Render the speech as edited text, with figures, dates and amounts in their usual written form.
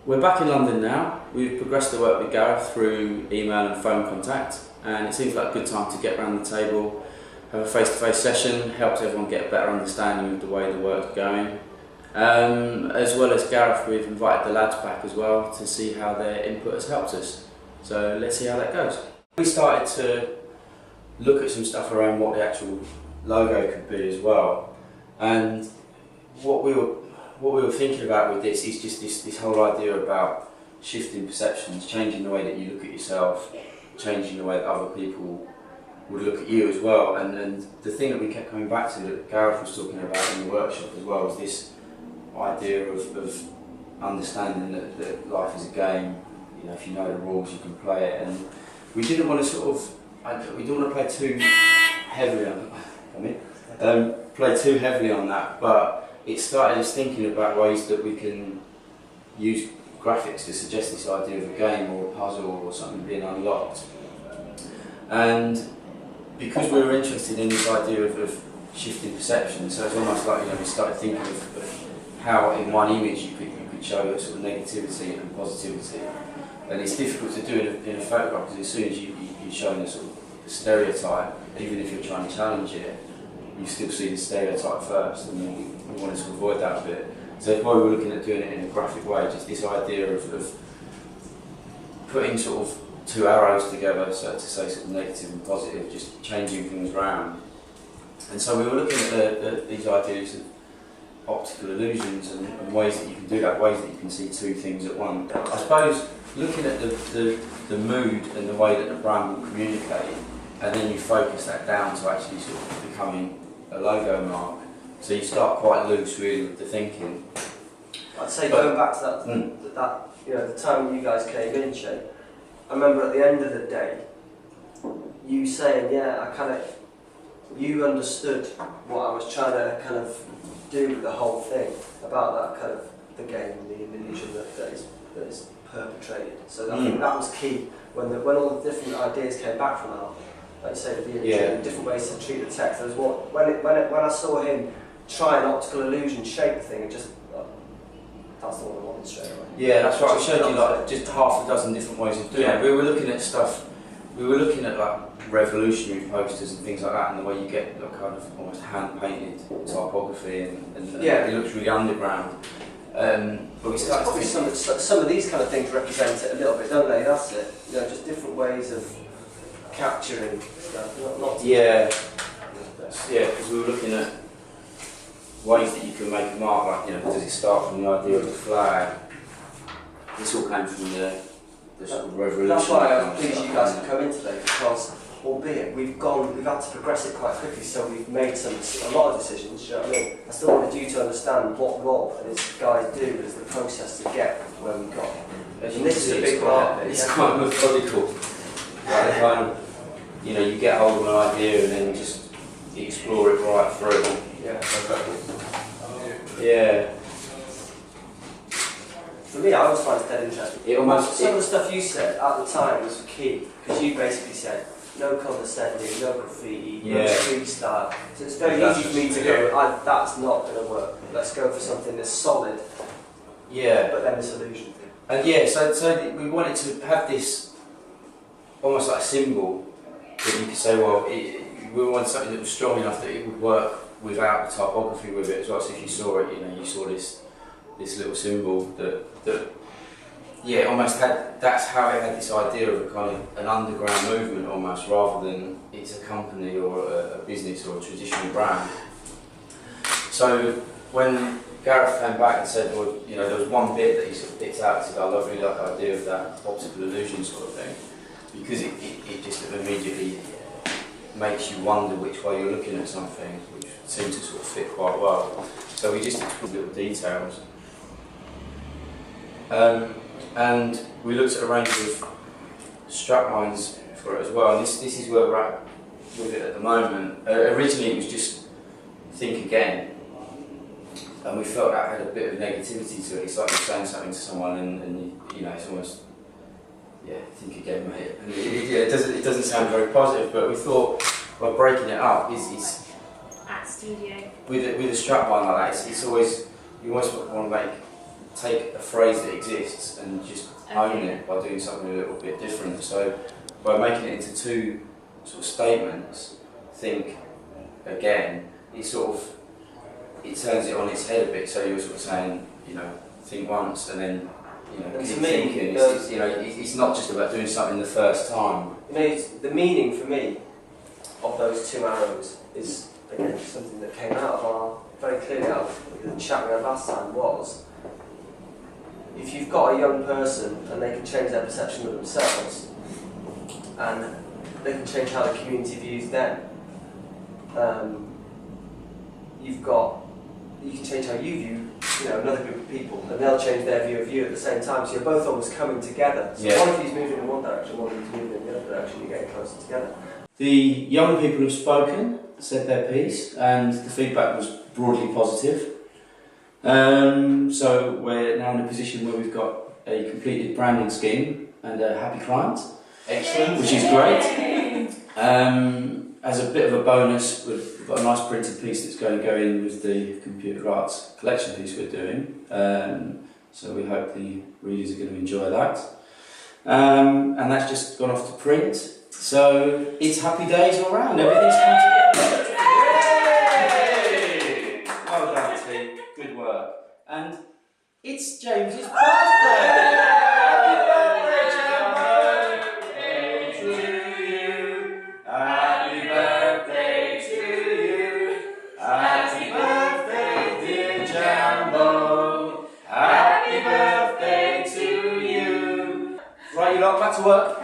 We're back in London now. We've progressed the work with Gareth through email and phone contact, and it seems like a good time to get around the table, have a face-to-face session, helps everyone get a better understanding of the way the work's going. As well as Gareth, we've invited the lads back as well to see how their input has helped us. So let's see how that goes. We started to look at some stuff around what the actual logo could be as well, and what we were thinking about with this is just this whole idea about shifting perceptions, changing the way that you look at yourself, changing the way that other people would look at you as well. And the thing that we kept coming back to, that Gareth was talking about in the workshop as well, was this idea of understanding that life is a game. You know, if you know the rules, you can play it. And we didn't want to we don't want to play too heavily on that, but it started us thinking about ways that we can use graphics to suggest this idea of a game or a puzzle or something being unlocked. And because we were interested in this idea of shifting perception, so it's almost like, you know, we started thinking of how in one image you could show sort of negativity and positivity. And it's difficult to do in a photograph, because as soon as you're showing a sort of stereotype, even if you're trying to challenge it, you still see the stereotype first, and then we wanted to avoid that a bit. So that's why we were looking at doing it in a graphic way, just this idea of putting sort of two arrows together, so to say sort of negative and positive, just changing things around. And so we were looking at these ideas of optical illusions and ways that you can do that, ways that you can see two things at once. I suppose looking at the mood and the way that the brand will communicate, and then you focus that down to actually sort of becoming a logo mark. So you start quite loose really with the thinking. I'd say going back to that you know, the time when you guys came in, Shay, I remember at the end of the day, you saying, yeah, you understood what I was trying to kind of do with the whole thing, about that kind of the game, the illusion that is perpetrated. So I think that was key when all the different ideas came back from Al. Like you say, the imagery, different ways to treat the text. There was when I saw him try an optical illusion shape thing, and just that's the one I wanted straight away. Yeah, that's right. I showed you like just half a dozen different ways of doing it. We were looking at stuff. We were looking at like revolutionary posters and things like that, and the way you get like kind of almost hand painted typography, and it looks really underground. But we started to think some of these kind of things represent it a little bit, don't they? That's it. You know, just different ways of capturing stuff. Not because we were looking at ways that you can make a mark. Like, you know, does it start from the idea of the flag? This all came from the sort of revolution. That's why I was pleased you guys have come in today, because albeit we've had to progress it quite quickly, so we've made a lot of decisions. You know what I mean? I still wanted you to understand what Rob and his guys do as the process to get where we got. And this is a big part. It's quite methodical. Like kind of, you know, you get hold of an idea and then you just explore it right through. Yeah. For me, I always find it dead interesting. Some of the stuff you said at the time was key, because you basically said no condescending, no graffiti, no street style. So it's very easy for me to go, that's not going to work. Let's go for something that's solid. Yeah. But then this illusion thing. And so we wanted to have this almost like a symbol that you could say, well, we wanted something that was strong enough that it would work without the typography with it as well. So if you saw it, you know, you saw this little symbol that almost had, that's how it had this idea of a kind of an underground movement almost, rather than it's a company or a business or a traditional brand. So when Gareth came back and said, well, you know, there was one bit that he sort of picked out and said, I really like the idea of that optical illusion sort of thing, because it just immediately makes you wonder which way you're looking at something, which seemed to sort of fit quite well. So we just explored little details. And we looked at a range of straplines for it as well, and this is where we're at with it at the moment. Originally it was just think again, and we felt that had a bit of negativity to it. It's like you're saying something to someone and you know, it's almost, think again mate. And it doesn't sound very positive, but we thought by breaking it up, at studio? With a strapline like that, it's always, you always want to take a phrase that exists and just own it by doing something a little bit different. So by making it into two sort of statements, think again, it turns it on its head a bit. So you're sort of saying, you know, think once and then, you know, keep thinking. It's not just about doing something the first time. You know, the meaning for me of those two arrows is, again, something that came out of very clearly out of the chat we had last time, was if you've got a young person and they can change their perception of themselves and they can change how the community views them, you can change how you view, you know, another group of people, and they'll change their view of you at the same time. So you're both almost coming together. So one of you's moving in one direction, one of you's moving in the other direction. You're getting closer together. The young people have spoken, said their piece, and the feedback was broadly positive. So we're now in a position where we've got a completed branding scheme and a happy client. Excellent, which is great. As a bit of a bonus, we've got a nice printed piece that's going to go in with the computer arts collection piece we're doing. So we hope the readers are going to enjoy that. And that's just gone off to print. So it's happy days all round. Everything's come together. Yay! Well done, team. Good work. And it's James's birthday. Right, you lot, back to work.